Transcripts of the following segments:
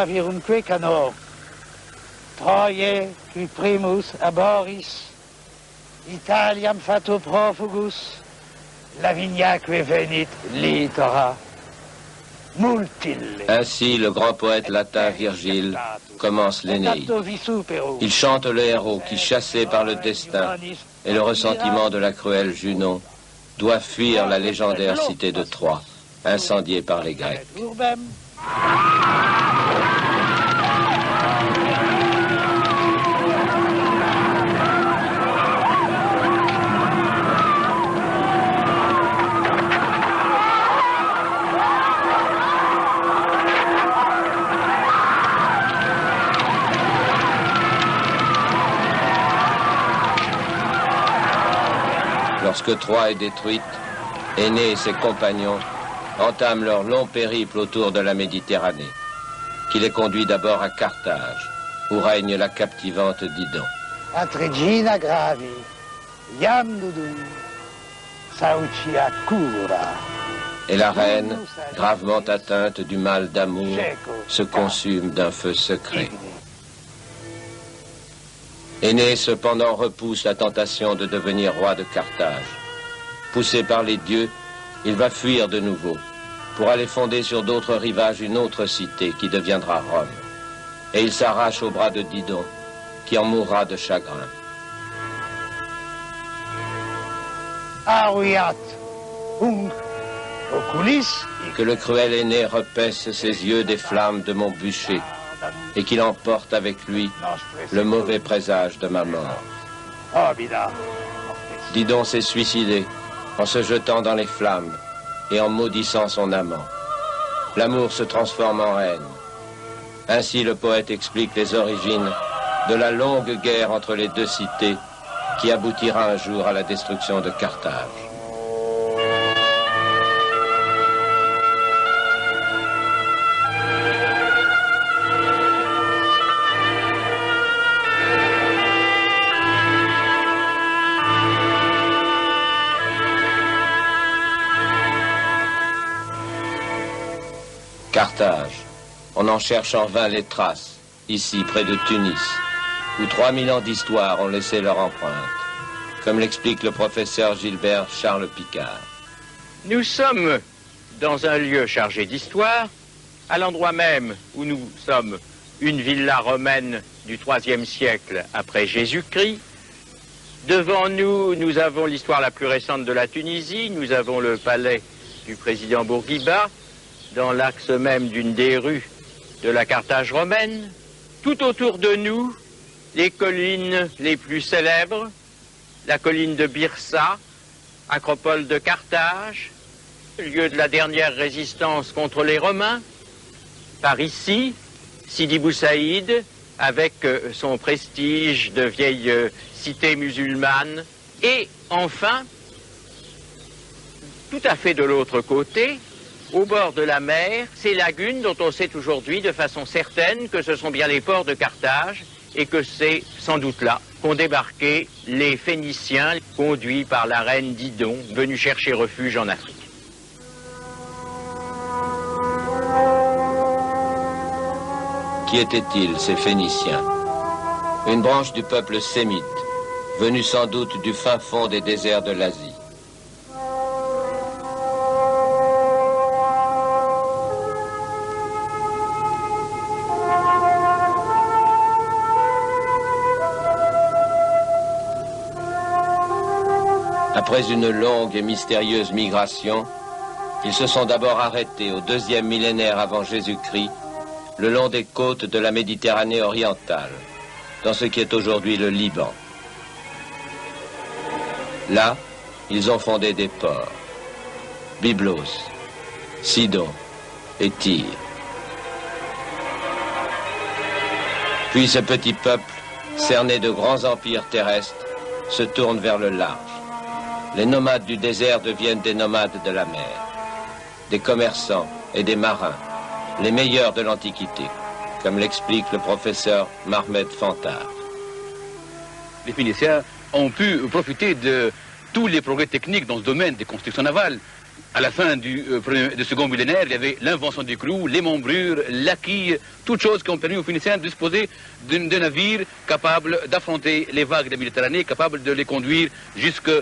Troia virumque cano. Troie qui primus aboris, Italiam fato profugus, Laviniaque venit litora. Ainsi, le grand poète latin Virgile commence l'Énéide. Il chante le héros qui, chassé par le destin et le ressentiment de la cruelle Junon, doit fuir la légendaire cité de Troie, incendiée par les Grecs. Lorsque Troie est détruite, Énée et ses compagnons entament leur long périple autour de la Méditerranée, qui les conduit d'abord à Carthage, où règne la captivante Didon. Atregina gravi, iam nudum, saucia cura. Et la reine, gravement atteinte du mal d'amour, se consume d'un feu secret. Énée, cependant, repousse la tentation de devenir roi de Carthage. Poussé par les dieux, il va fuir de nouveau, pour aller fonder sur d'autres rivages une autre cité qui deviendra Rome. Et il s'arrache au bras de Didon, qui en mourra de chagrin. Que le cruel Énée repaisse ses yeux des flammes de mon bûcher, et qu'il emporte avec lui le mauvais présage de ma mort. Didon s'est suicidé en se jetant dans les flammes et en maudissant son amant. L'amour se transforme en haine. Ainsi le poète explique les origines de la longue guerre entre les deux cités qui aboutira un jour à la destruction de Carthage. Carthage, on en cherche en vain les traces, ici près de Tunis, où 3000 ans d'histoire ont laissé leur empreinte, comme l'explique le professeur Gilbert Charles Picard. Nous sommes dans un lieu chargé d'histoire, à l'endroit même où nous sommes une villa romaine du IIIe siècle après Jésus-Christ. Devant nous, nous avons l'histoire la plus récente de la Tunisie, nous avons le palais du président Bourguiba, dans l'axe même d'une des rues de la Carthage romaine. Tout autour de nous, les collines les plus célèbres, la colline de Byrsa, acropole de Carthage, lieu de la dernière résistance contre les Romains. Par ici, Sidi Bou Saïd, avec son prestige de vieille cité musulmane. Et enfin, tout à fait de l'autre côté, au bord de la mer, ces lagunes dont on sait aujourd'hui de façon certaine que ce sont bien les ports de Carthage et que c'est sans doute là qu'ont débarqué les Phéniciens conduits par la reine Didon, venus chercher refuge en Afrique. Qui étaient-ils, ces Phéniciens? Une branche du peuple sémite, venue sans doute du fin fond des déserts de l'Asie. Après une longue et mystérieuse migration, ils se sont d'abord arrêtés au 2e millénaire avant Jésus-Christ, le long des côtes de la Méditerranée orientale, dans ce qui est aujourd'hui le Liban. Là, ils ont fondé des ports, Byblos, Sidon et Tyr. Puis ce petit peuple, cerné de grands empires terrestres, se tourne vers le large. Les nomades du désert deviennent des nomades de la mer, des commerçants et des marins, les meilleurs de l'Antiquité, comme l'explique le professeur Mahmed Fantard. Les Phéniciens ont pu profiter de tous les progrès techniques dans ce domaine des constructions navales. à la fin du second millénaire, il y avait l'invention du clou, les membrures, la quille, toutes choses qui ont permis aux Phéniciens de disposer de navires capables d'affronter les vagues de la Méditerranée, capables de les conduire jusqu'à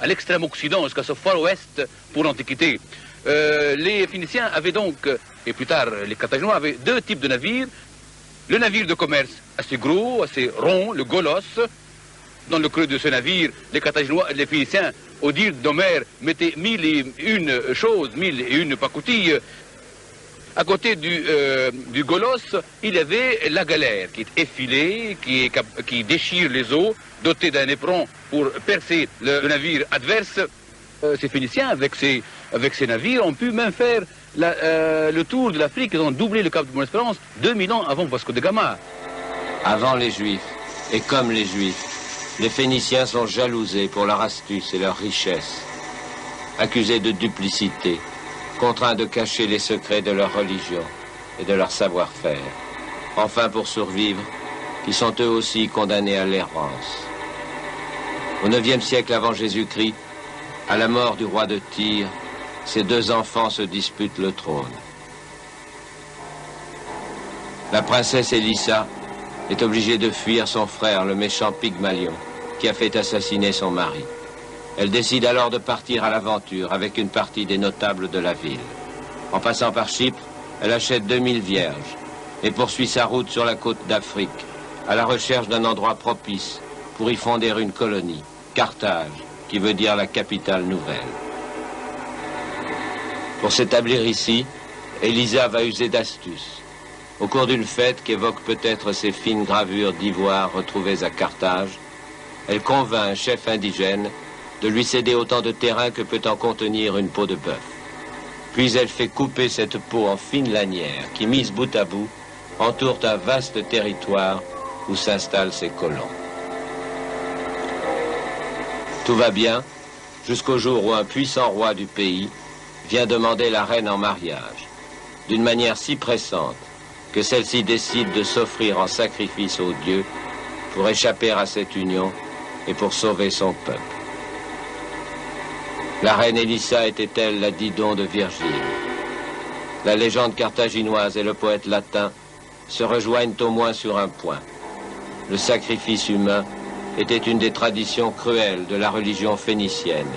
l'extrême occident, jusqu'à ce far ouest pour l'Antiquité. Les Phéniciens avaient donc, et plus tard les Carthaginois, avaient deux types de navires. Le navire de commerce assez gros, assez rond, le golos. Dans le creux de ce navire, les Carthaginois, les Phéniciens, au dire d'Homère, mettaient 1001 choses, 1001 pacoutilles. À côté du golos, il y avait la galère, qui est effilée, qui déchire les eaux, dotée d'un éperon pour percer le navire adverse. Ces Phéniciens, avec ces navires, ont pu même faire le tour de l'Afrique. Ils ont doublé le cap de Bonne-Espérance 2000 ans avant Vasco de Gama. Avant les Juifs, et comme les Juifs, les Phéniciens sont jalousés pour leur astuce et leur richesse, accusés de duplicité, contraints de cacher les secrets de leur religion et de leur savoir-faire. Enfin, pour survivre, ils sont eux aussi condamnés à l'errance. Au IXe siècle avant Jésus-Christ, à la mort du roi de Tyr, ces deux enfants se disputent le trône. La princesse Élissa est obligée de fuir son frère, le méchant Pygmalion, qui a fait assassiner son mari. Elle décide alors de partir à l'aventure avec une partie des notables de la ville. En passant par Chypre, elle achète 2000 vierges et poursuit sa route sur la côte d'Afrique, à la recherche d'un endroit propice pour y fonder une colonie, Carthage, qui veut dire la capitale nouvelle. Pour s'établir ici, Élisa va user d'astuce. Au cours d'une fête qui évoque peut-être ces fines gravures d'ivoire retrouvées à Carthage, elle convainc un chef indigène de lui céder autant de terrain que peut en contenir une peau de bœuf. Puis elle fait couper cette peau en fines lanières qui, mises bout à bout, entourent un vaste territoire où s'installent ses colons. Tout va bien jusqu'au jour où un puissant roi du pays vient demander la reine en mariage, d'une manière si pressante que celle-ci décide de s'offrir en sacrifice aux dieux pour échapper à cette union et pour sauver son peuple. La reine Élissa était-elle la Didon de Virgile? La légende carthaginoise et le poète latin se rejoignent au moins sur un point. Le sacrifice humain était une des traditions cruelles de la religion phénicienne,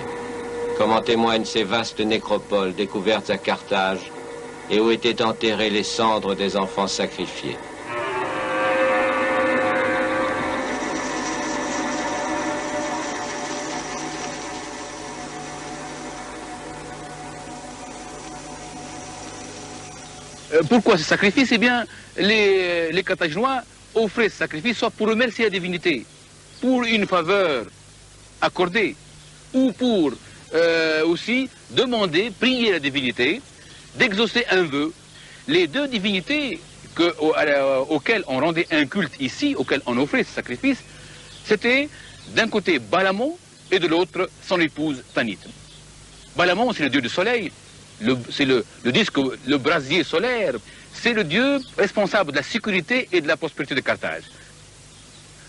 comme en témoignent ces vastes nécropoles découvertes à Carthage et où étaient enterrées les cendres des enfants sacrifiés. Pourquoi ce sacrifice? Eh bien, les Carthaginois offraient ce sacrifice soit pour remercier la divinité, pour une faveur accordée, ou pour aussi demander, prier la divinité, d'exaucer un vœu. Les deux divinités auxquelles on rendait un culte ici, auxquelles on offrait ce sacrifice, c'était d'un côté Balamon et de l'autre son épouse Tanit. Balamon, c'est le dieu du soleil, c'est le disque, le brasier solaire, c'est le dieu responsable de la sécurité et de la prospérité de Carthage.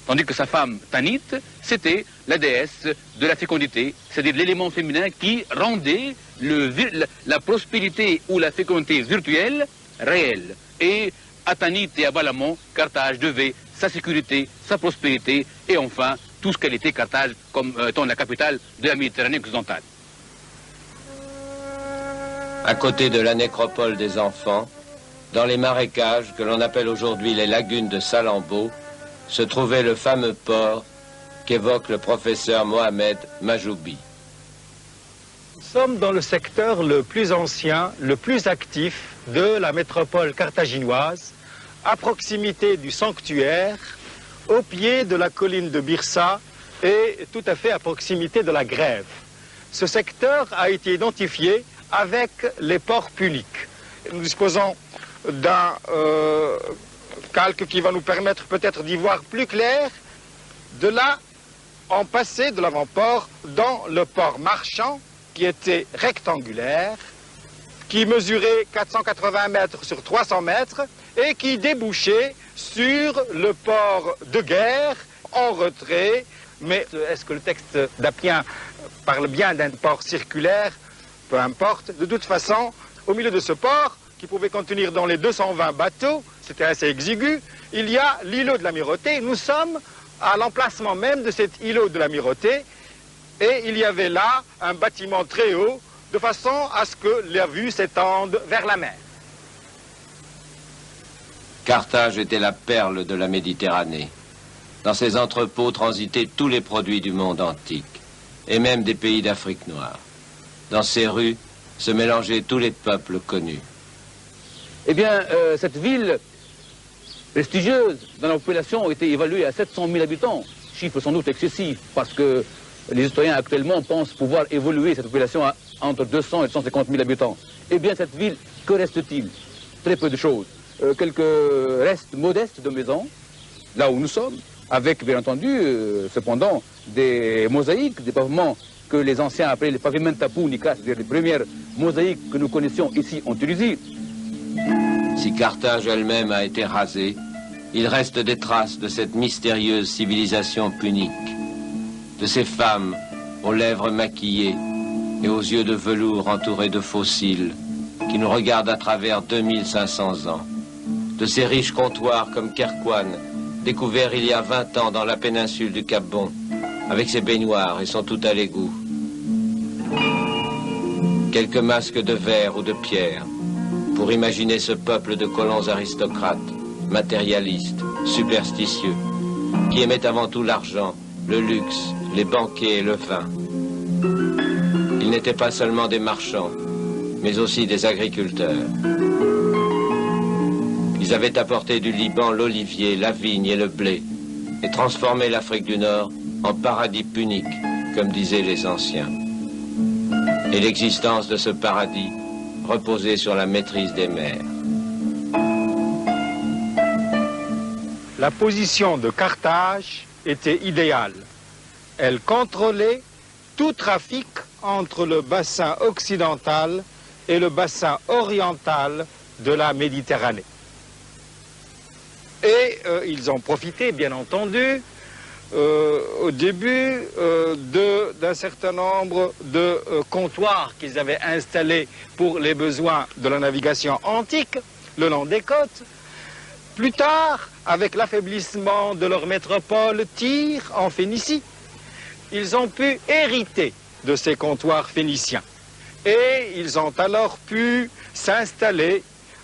Tandis que sa femme Tanit, c'était la déesse de la fécondité, c'est-à-dire l'élément féminin qui rendait la prospérité ou la fécondité virtuelle réelle. Et à Tanit et à Balamon, Carthage devait sa sécurité, sa prospérité et enfin tout ce qu'elle était Carthage comme étant la capitale de la Méditerranée occidentale. À côté de la nécropole des enfants, dans les marécages que l'on appelle aujourd'hui les lagunes de Salammbô, se trouvait le fameux port qu'évoque le professeur Mohamed Majoubi. Nous sommes dans le secteur le plus ancien, le plus actif de la métropole carthaginoise, à proximité du sanctuaire, au pied de la colline de Byrsa et tout à fait à proximité de la Grève. Ce secteur a été identifié avec les ports puniques. Nous disposons d'un calque qui va nous permettre peut-être d'y voir plus clair. De là, on passait de l'avant-port dans le port marchand qui était rectangulaire, qui mesurait 480 mètres sur 300 mètres et qui débouchait sur le port de guerre en retrait. Mais est-ce que le texte d'Appien parle bien d'un port circulaire? peu importe. De toute façon, au milieu de ce port, qui pouvait contenir dans les 220 bateaux, c'était assez exigu, il y a l'îlot de l'Amirauté. Nous sommes à l'emplacement même de cet îlot de l'Amirauté, et il y avait là un bâtiment très haut, de façon à ce que la vue s'étende vers la mer. Carthage était la perle de la Méditerranée. Dans ses entrepôts transitaient tous les produits du monde antique, et même des pays d'Afrique noire. Dans ses rues se mélangeaient tous les peuples connus. Eh bien, cette ville prestigieuse dans la population était évaluée à 700 000 habitants. Chiffre sans doute excessif, parce que les historiens actuellement pensent pouvoir évoluer cette population à entre 200 et 150 000 habitants. Eh bien, cette ville, que reste-t-il? Très peu de choses. Quelques restes modestes de maisons, là où nous sommes, avec, bien entendu, cependant, des mosaïques, des pavements que les anciens appelaient les pavimenta punica, c'est-à-dire les premières mosaïques que nous connaissions ici en Tunisie. Si Carthage elle-même a été rasée, il reste des traces de cette mystérieuse civilisation punique, de ces femmes aux lèvres maquillées et aux yeux de velours entourés de fossiles qui nous regardent à travers 2500 ans, de ces riches comptoirs comme Kerkouan, découverts il y a 20 ans dans la péninsule du Cap Bon, avec ses baignoires et son tout à l'égout. Quelques masques de verre ou de pierre pour imaginer ce peuple de colons aristocrates, matérialistes, superstitieux, qui aimaient avant tout l'argent, le luxe, les banquets et le vin. Ils n'étaient pas seulement des marchands, mais aussi des agriculteurs. Ils avaient apporté du Liban l'olivier, la vigne et le blé, et transformé l'Afrique du Nord en paradis punique, comme disaient les anciens. Et l'existence de ce paradis reposait sur la maîtrise des mers. La position de Carthage était idéale. Elle contrôlait tout trafic entre le bassin occidental et le bassin oriental de la Méditerranée. Et ils ont profité, bien entendu, au début d'un certain nombre de comptoirs qu'ils avaient installés pour les besoins de la navigation antique le long des côtes. Plus tard, avec l'affaiblissement de leur métropole Tyr en Phénicie, ils ont pu hériter de ces comptoirs phéniciens. Et ils ont alors pu s'installer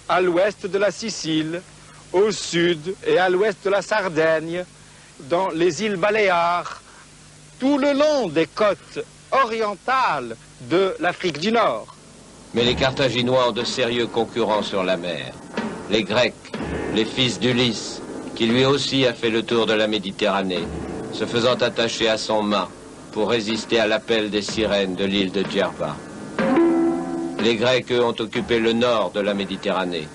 à l'ouest de la Sicile, au sud et à l'ouest de la Sardaigne, dans les îles Baléares, tout le long des côtes orientales de l'Afrique du Nord. Mais les Carthaginois ont de sérieux concurrents sur la mer. Les Grecs, les fils d'Ulysse, qui lui aussi a fait le tour de la Méditerranée, se faisant attacher à son mât pour résister à l'appel des sirènes de l'île de Djerba. Les Grecs, eux, ont occupé le nord de la Méditerranée.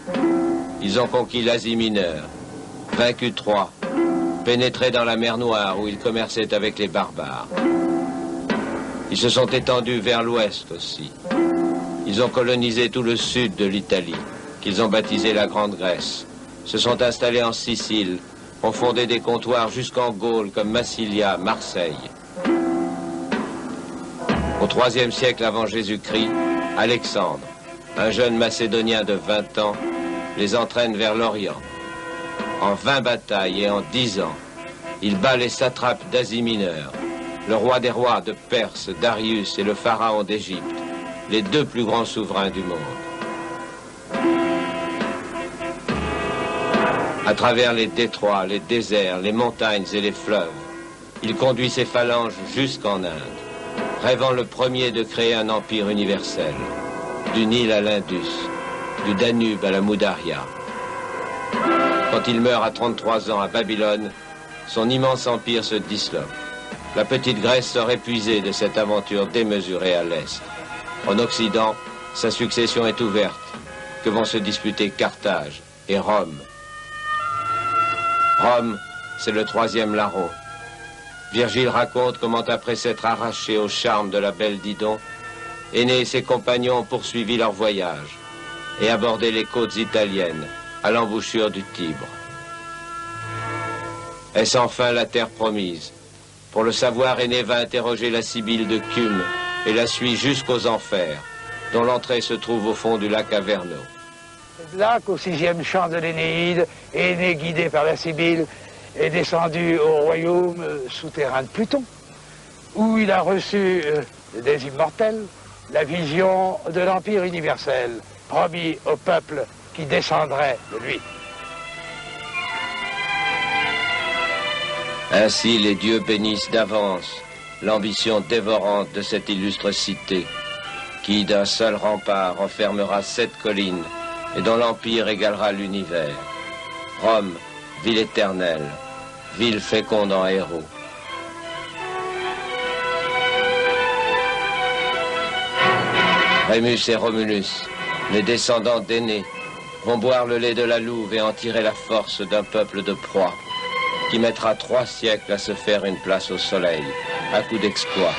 Ils ont conquis l'Asie mineure, vaincu Troie, pénétré dans la mer Noire où ils commerçaient avec les barbares. Ils se sont étendus vers l'ouest aussi. Ils ont colonisé tout le sud de l'Italie, qu'ils ont baptisé la Grande Grèce, se sont installés en Sicile, ont fondé des comptoirs jusqu'en Gaule comme Massilia, Marseille. Au IIIe siècle avant Jésus-Christ, Alexandre, un jeune Macédonien de 20 ans, les entraîne vers l'Orient. En 20 batailles et en 10 ans, il bat les satrapes d'Asie mineure, le roi des rois de Perse, Darius et le pharaon d'Égypte, les deux plus grands souverains du monde. À travers les détroits, les déserts, les montagnes et les fleuves, il conduit ses phalanges jusqu'en Inde, rêvant le premier de créer un empire universel, du Nil à l'Indus, du Danube à la Moudaria. Quand il meurt à 33 ans à Babylone, son immense empire se disloque. La petite Grèce sort épuisée de cette aventure démesurée à l'Est. En Occident, sa succession est ouverte, que vont se disputer Carthage et Rome. Rome, c'est le troisième larron. Virgile raconte comment, après s'être arraché au charme de la belle Didon, Énée et ses compagnons ont poursuivi leur voyage et abordé les côtes italiennes à l'embouchure du Tibre. Est-ce enfin la terre promise? Pour le savoir, Énée va interroger la Sibylle de Cume et la suit jusqu'aux enfers, dont l'entrée se trouve au fond du lac Averno. Là qu'au 6e chant de l'Énéide, Énée, guidé par la Sibylle, est descendu au royaume souterrain de Pluton, où il a reçu des immortels la vision de l'Empire universel, promis au peuple qui descendrait de lui. Ainsi les dieux bénissent d'avance l'ambition dévorante de cette illustre cité, qui d'un seul rempart enfermera 7 collines et dont l'empire égalera l'univers. Rome, ville éternelle, ville féconde en héros. Rémus et Romulus, les descendants d'Énée, vont boire le lait de la louve et en tirer la force d'un peuple de proie, qui mettra 3 siècles à se faire une place au soleil, à coup d'exploits.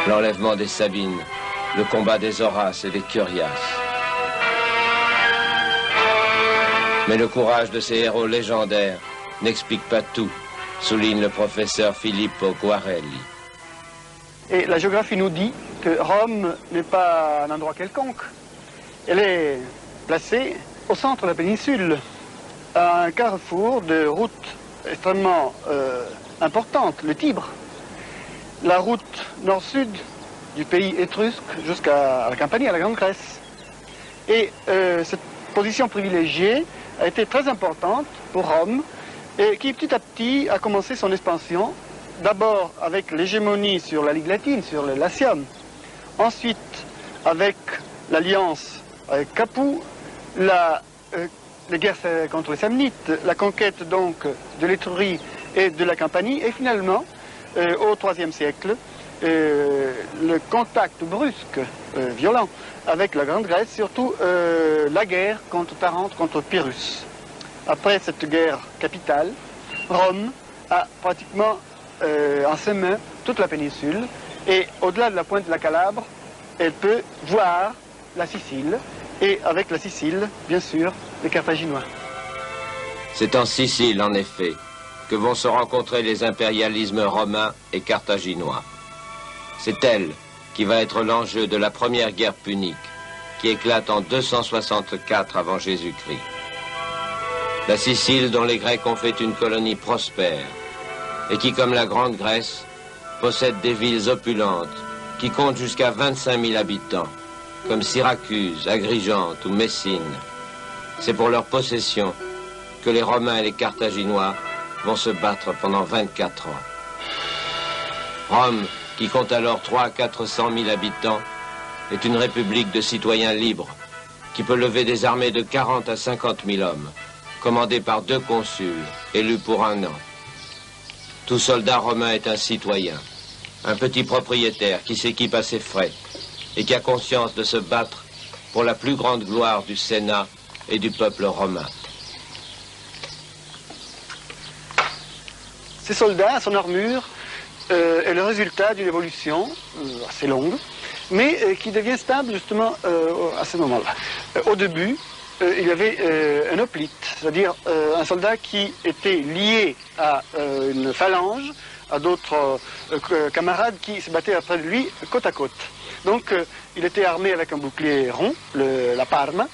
L'enlèvement des Sabines, le combat des Horaces et des Curiaces. Mais le courage de ces héros légendaires n'explique pas tout, souligne le professeur Filippo Guarelli. Et la géographie nous dit que Rome n'est pas un endroit quelconque. Elle est placée au centre de la péninsule, à un carrefour de routes extrêmement importantes, le Tibre. La route nord-sud du pays étrusque jusqu'à la Campanie, à la Grande Grèce. Et cette position privilégiée a été très importante pour Rome, et qui petit à petit a commencé son expansion, d'abord avec l'hégémonie sur la Ligue latine, sur le Latium, ensuite avec l'alliance avec Capoue, les guerres contre les Samnites, la conquête donc de l'Étrurie et de la Campanie, et finalement, au IIIe siècle, le contact brusque, violent, avec la Grande Grèce, surtout la guerre contre Tarente, contre Pyrrhus. Après cette guerre capitale, Rome a pratiquement en ses mains toute la péninsule, et au-delà de la pointe de la Calabre, elle peut voir la Sicile, et avec la Sicile, bien sûr, les Carthaginois. C'est en Sicile, en effet, que vont se rencontrer les impérialismes romains et carthaginois. C'est elle qui va être l'enjeu de la première guerre punique, qui éclate en 264 avant Jésus-Christ. La Sicile, dont les Grecs ont fait une colonie prospère, et qui, comme la Grande Grèce, possède des villes opulentes, qui comptent jusqu'à 25 000 habitants, comme Syracuse, Agrigente ou Messine. C'est pour leur possession que les Romains et les Carthaginois vont se battre pendant 24 ans. Rome, qui compte alors 300 à 400 000 habitants, est une république de citoyens libres, qui peut lever des armées de 40 à 50 000 hommes, commandées par 2 consuls, élus pour 1 an. Tout soldat romain est un citoyen, un petit propriétaire qui s'équipe à ses frais et qui a conscience de se battre pour la plus grande gloire du Sénat et du peuple romain. Ces soldats, son armure, est le résultat d'une évolution assez longue, mais qui devient stable justement à ce moment-là. Au début, il y avait un hoplite, c'est-à-dire un soldat qui était lié à une phalange, à d'autres camarades qui se battaient après de lui côte à côte. Donc il était armé avec un bouclier rond, la parme,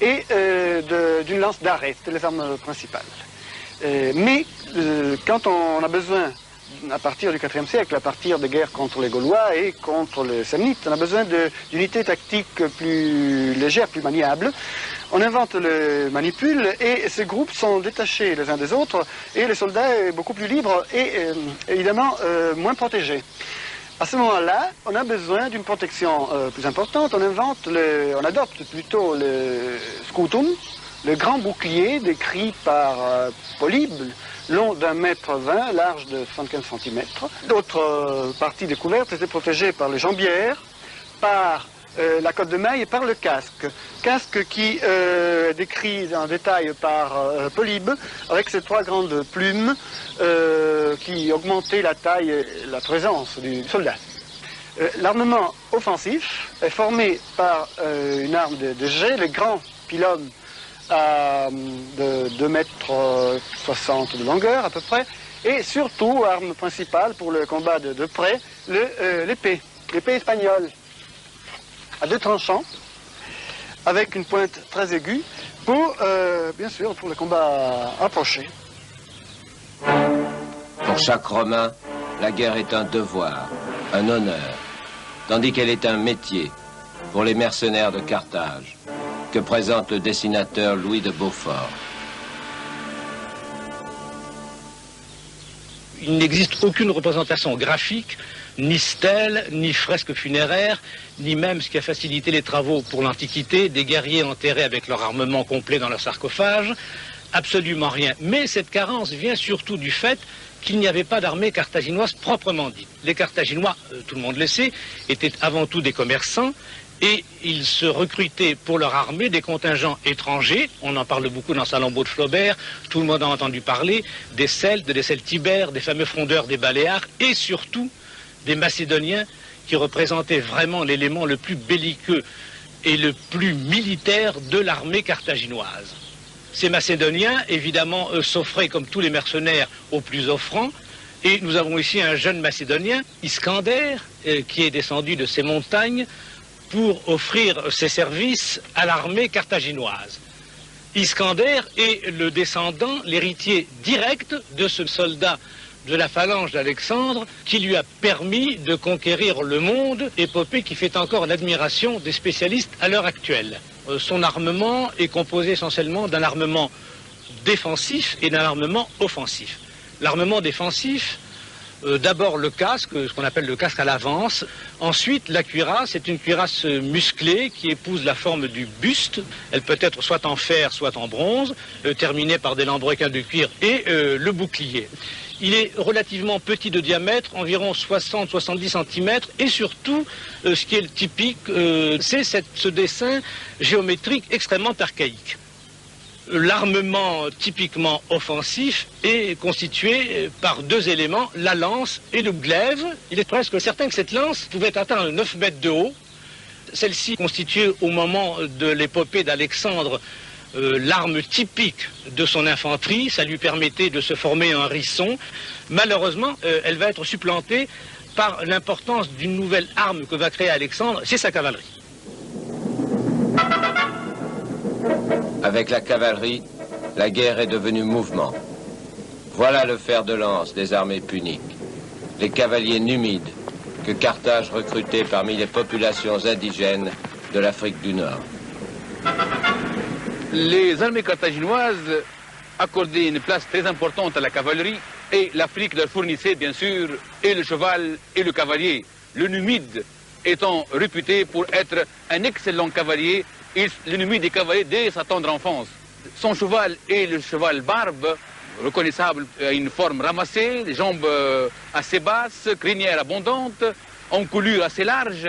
et d'une lance d'arrêt, c'était les armes principales. Mais quand on a besoin, à partir du IVe siècle, à partir des guerres contre les Gaulois et contre les Samnites, on a besoin d'unités tactiques plus légères, plus maniables. On invente le manipule et ces groupes sont détachés les uns des autres et les soldats sont beaucoup plus libres et évidemment moins protégés. À ce moment-là, on a besoin d'une protection plus importante. On adopte plutôt le scutum, le grand bouclier décrit par Polybe, long d'1,20 m, large de 75 cm. D'autres parties découvertes étaient protégées par les jambières, par la cotte de maille et par le casque. Casque qui est décrit en détail par Polybe, avec ces 3 grandes plumes qui augmentaient la taille et la présence du soldat. L'armement offensif est formé par une arme de jet, les grands pylônes de 2,60 m de longueur à peu près, et surtout, arme principale pour le combat de près, l'épée. l'épée espagnole à 2 tranchants, avec une pointe très aiguë, pour, bien sûr, pour le combat approché. Pour chaque Romain, la guerre est un devoir, un honneur, tandis qu'elle est un métier pour les mercenaires de Carthage, que présente le dessinateur Louis de Beaufort. Il n'existe aucune représentation graphique, ni stèle, ni fresque funéraire, ni même ce qui a facilité les travaux pour l'Antiquité, des guerriers enterrés avec leur armement complet dans leur sarcophage, absolument rien. Mais cette carence vient surtout du fait qu'il n'y avait pas d'armée carthaginoise proprement dite. Les Carthaginois, tout le monde le sait, étaient avant tout des commerçants, et ils se recrutaient pour leur armée des contingents étrangers. On en parle beaucoup dans Salammbô de Flaubert, tout le monde a entendu parler des Celtes, des Celtibères, des fameux frondeurs des Baléares, et surtout des Macédoniens qui représentaient vraiment l'élément le plus belliqueux et le plus militaire de l'armée carthaginoise. Ces Macédoniens, évidemment, s'offraient comme tous les mercenaires aux plus offrants, et nous avons ici un jeune Macédonien, Iskander, qui est descendu de ces montagnes pour offrir ses services à l'armée carthaginoise. Iskander est le descendant, l'héritier direct de ce soldat de la phalange d'Alexandre qui lui a permis de conquérir le monde, épopée qui fait encore l'admiration des spécialistes à l'heure actuelle. Son armement est composé essentiellement d'un armement défensif et d'un armement offensif. L'armement défensif, d'abord le casque, ce qu'on appelle le casque à l'avance. Ensuite, la cuirasse, c'est une cuirasse musclée qui épouse la forme du buste. Elle peut être soit en fer, soit en bronze, terminée par des lambrequins de cuir et le bouclier. Il est relativement petit de diamètre, environ 60-70 cm, et surtout, ce qui est typique, c'est ce dessin géométrique extrêmement archaïque. L'armement typiquement offensif est constitué par 2 éléments, la lance et le glaive. Il est presque certain que cette lance pouvait atteindre 9 mètres de haut. Celle-ci constituait au moment de l'épopée d'Alexandre l'arme typique de son infanterie. Ça lui permettait de se former un hérisson. Malheureusement, elle va être supplantée par l'importance d'une nouvelle arme que va créer Alexandre, c'est sa cavalerie. Avec la cavalerie, la guerre est devenue mouvement. Voilà le fer de lance des armées puniques, les cavaliers numides que Carthage recrutait parmi les populations indigènes de l'Afrique du Nord. Les armées carthaginoises accordaient une place très importante à la cavalerie et l'Afrique leur fournissait bien sûr et le cheval et le cavalier. Le numide étant réputé pour être un excellent cavalier, le numide est cavalier dès sa tendre enfance. Son cheval est le cheval barbe, reconnaissable à une forme ramassée, les jambes assez basses, crinière abondante, encolure assez large.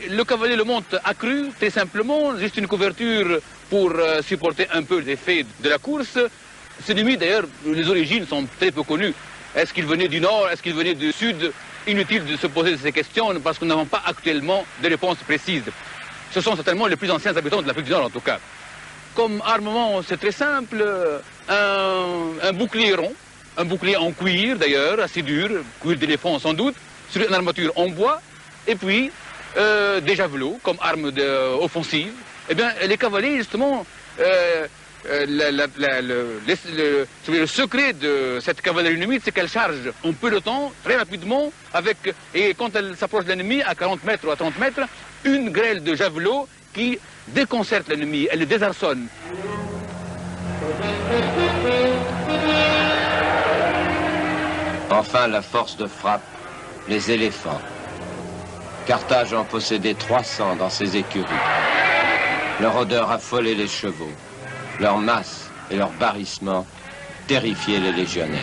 Le cavalier le monte accru, très simplement, juste une couverture pour supporter un peu les effets de la course. Ce numide, d'ailleurs, les origines sont très peu connues. Est-ce qu'il venait du nord, est-ce qu'il venait du sud? Inutile de se poser ces questions parce que nous n'avons pas actuellement de réponse précise. Ce sont certainement les plus anciens habitants de l'Afrique du Nord, en tout cas. Comme armement, c'est très simple. Un bouclier rond, un bouclier en cuir, d'ailleurs, assez dur, cuir d'éléphant sans doute, sur une armature en bois, et puis des javelots comme arme offensive. Eh bien, les cavaliers, justement, le secret de cette cavalerie numide, c'est qu'elle charge en peu de temps, très rapidement, et quand elle s'approche de l'ennemi, à 40 mètres ou à 30 mètres, une grêle de javelots qui déconcerte l'ennemi, elle le désarçonne. Enfin, la force de frappe, les éléphants. Carthage en possédait 300 dans ses écuries. Leur odeur affolait les chevaux. Leur masse et leur barrissement terrifiaient les légionnaires.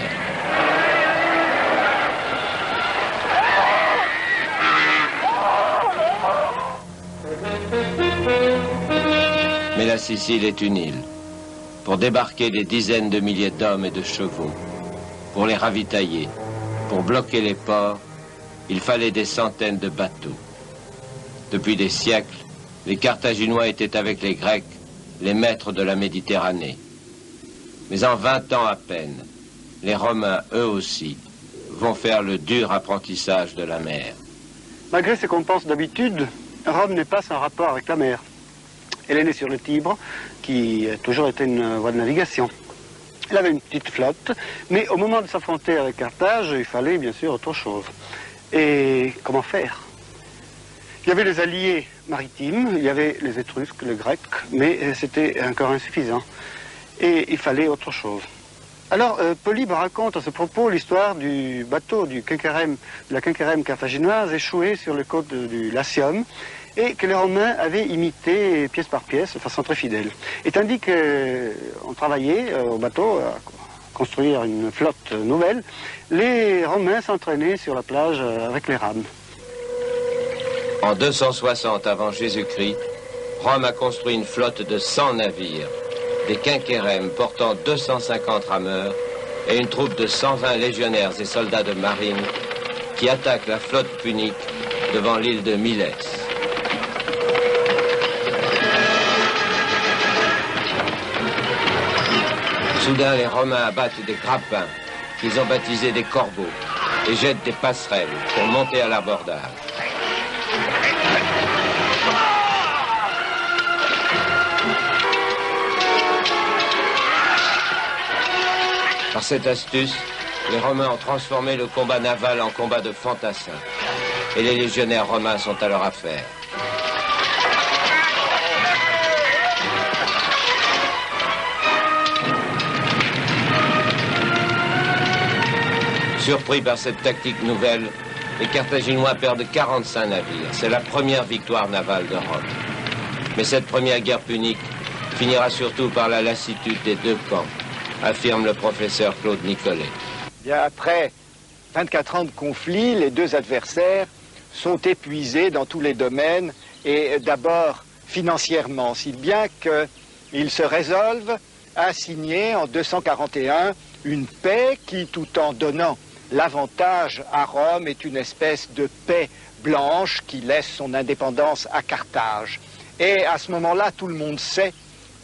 Mais la Sicile est une île. Pour débarquer des dizaines de milliers d'hommes et de chevaux, pour les ravitailler, pour bloquer les ports, il fallait des centaines de bateaux. Depuis des siècles, les Carthaginois étaient avec les Grecs les maîtres de la Méditerranée. Mais en 20 ans à peine, les Romains, eux aussi, vont faire le dur apprentissage de la mer. Malgré ce qu'on pense d'habitude, Rome n'est pas sans rapport avec la mer. Elle est née sur le Tibre, qui a toujours été une voie de navigation. Elle avait une petite flotte, mais au moment de s'affronter avec Carthage, il fallait bien sûr autre chose. Et comment faire? Il y avait les alliés maritimes, il y avait les Étrusques, les Grecs, mais c'était encore insuffisant. Et il fallait autre chose. Alors, Polybe raconte à ce propos l'histoire du bateau de la quinquérème carthaginoise échoué sur les côtes du Latium et que les Romains avaient imité pièce par pièce de façon très fidèle. Et tandis qu'on travaillait au bateau à construire une flotte nouvelle, les Romains s'entraînaient sur la plage avec les rames. En 260 avant Jésus-Christ, Rome a construit une flotte de 100 navires, des quinquérèmes portant 250 rameurs et une troupe de 120 légionnaires et soldats de marine qui attaquent la flotte punique devant l'île de Milès. Soudain, les Romains abattent des grappins qu'ils ont baptisés des corbeaux et jettent des passerelles pour monter à l'abordage. Par cette astuce, les Romains ont transformé le combat naval en combat de fantassins. Et les légionnaires romains sont à leur affaire. Surpris par cette tactique nouvelle, les Carthaginois perdent 45 navires. C'est la première victoire navale de Rome. Mais cette première guerre punique finira surtout par la lassitude des deux camps, affirme le professeur Claude Nicolet. Bien, après 24 ans de conflit, les deux adversaires sont épuisés dans tous les domaines et d'abord financièrement, si bien qu'ils se résolvent à signer en 241 une paix qui, tout en donnant l'avantage à Rome, est une espèce de paix blanche qui laisse son indépendance à Carthage. Et à ce moment-là, tout le monde sait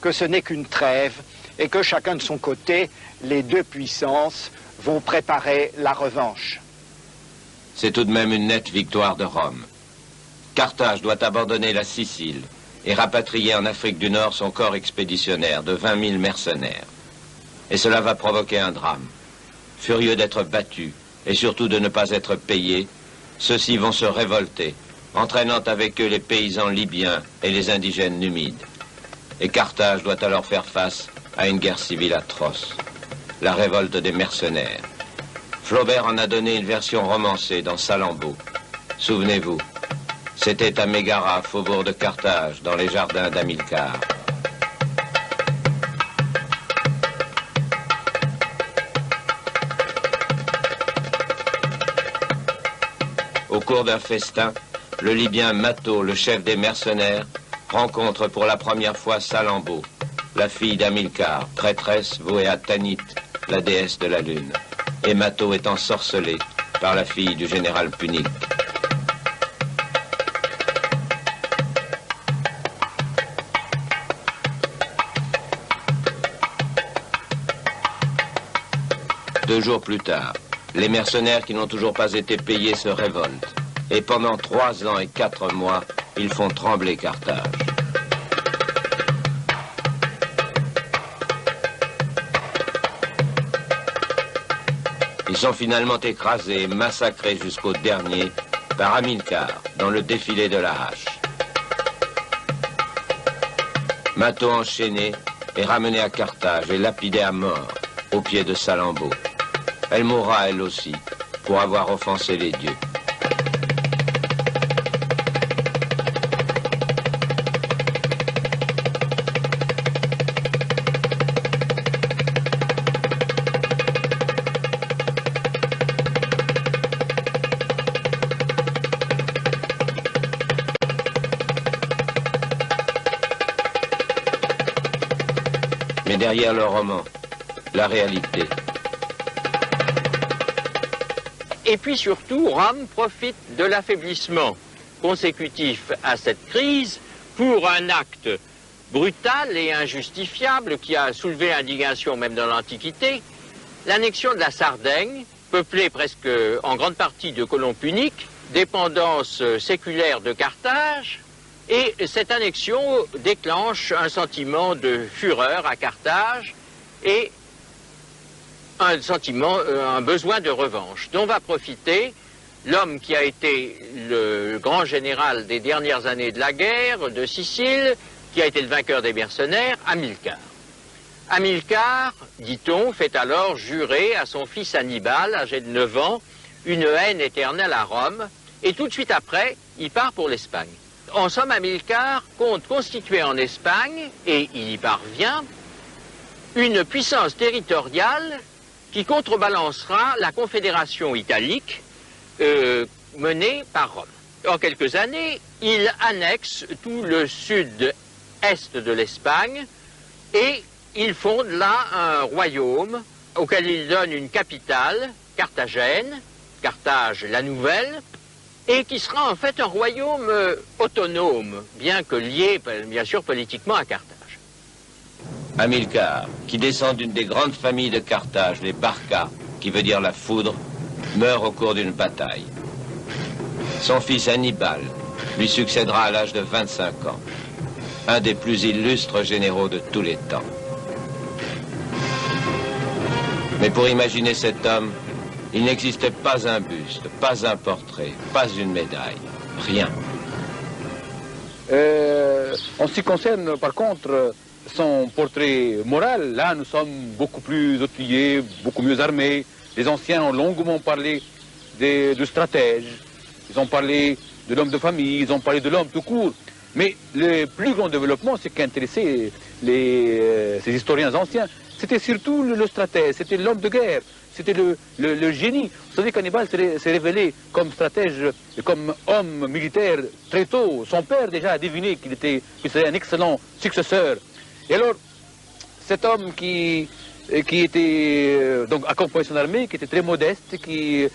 que ce n'est qu'une trêve et que chacun de son côté, les deux puissances vont préparer la revanche. C'est tout de même une nette victoire de Rome. Carthage doit abandonner la Sicile et rapatrier en Afrique du Nord son corps expéditionnaire de 20 000 mercenaires. Et cela va provoquer un drame. Furieux d'être battus et surtout de ne pas être payés, ceux-ci vont se révolter, entraînant avec eux les paysans libyens et les indigènes numides. Et Carthage doit alors faire face à une guerre civile atroce, la révolte des mercenaires. Flaubert en a donné une version romancée dans Salammbô. Souvenez-vous, c'était à Mégara, faubourg de Carthage, dans les jardins d'Hamilcar. Au cours d'un festin, le Libyen Matho, le chef des mercenaires, rencontre pour la première fois Salammbô, la fille d'Hamilcar, prêtresse vouée à Tanit, la déesse de la lune. Et Matho est ensorcelé par la fille du général punique. Deux jours plus tard, les mercenaires qui n'ont toujours pas été payés se révoltent. Et pendant 3 ans et 4 mois, ils font trembler Carthage. Ils sont finalement écrasés et massacrés jusqu'au dernier par Hamilcar dans le défilé de la hache. Matho enchaîné est ramené à Carthage et lapidé à mort au pied de Salammbô. Elle mourra elle aussi pour avoir offensé les dieux. Mais derrière le roman, la réalité. Et puis surtout, Rome profite de l'affaiblissement consécutif à cette crise pour un acte brutal et injustifiable qui a soulevé l'indignation même dans l'Antiquité, l'annexion de la Sardaigne, peuplée presque en grande partie de colons puniques, dépendance séculaire de Carthage, et cette annexion déclenche un sentiment de fureur à Carthage et un besoin de revanche, dont va profiter l'homme qui a été le grand général des dernières années de la guerre de Sicile, qui a été le vainqueur des mercenaires, Hamilcar. Hamilcar, dit-on, fait alors jurer à son fils Hannibal, âgé de 9 ans, une haine éternelle à Rome, et tout de suite après, il part pour l'Espagne. En somme, Hamilcar compte constituer en Espagne, et il y parvient, une puissance territoriale qui contrebalancera la confédération italique menée par Rome. En quelques années, il annexe tout le sud-est de l'Espagne et il fonde là un royaume auquel il donne une capitale, Carthagène, Carthage la Nouvelle, et qui sera en fait un royaume autonome, bien que lié, bien sûr, politiquement à Carthage. Hamilcar, qui descend d'une des grandes familles de Carthage, les Barca, qui veut dire la foudre, meurt au cours d'une bataille. Son fils Hannibal lui succédera à l'âge de 25 ans, un des plus illustres généraux de tous les temps. Mais pour imaginer cet homme, il n'existe pas un buste, pas un portrait, pas une médaille, rien. En ce qui concerne, par contre, son portrait moral, là, nous sommes beaucoup plus outillés, beaucoup mieux armés. Les anciens ont longuement parlé de stratèges, ils ont parlé de l'homme de famille, ils ont parlé de l'homme tout court. Mais le plus grand développement, ce qui intéressait ces historiens anciens, c'était surtout le stratège, c'était l'homme de guerre, c'était le génie. Vous savez qu'Hannibal s'est révélé comme stratège, comme homme militaire très tôt. Son père déjà a deviné qu'il serait un excellent successeur. Et alors, cet homme qui était donc accompagné son armée, qui était très modeste, qui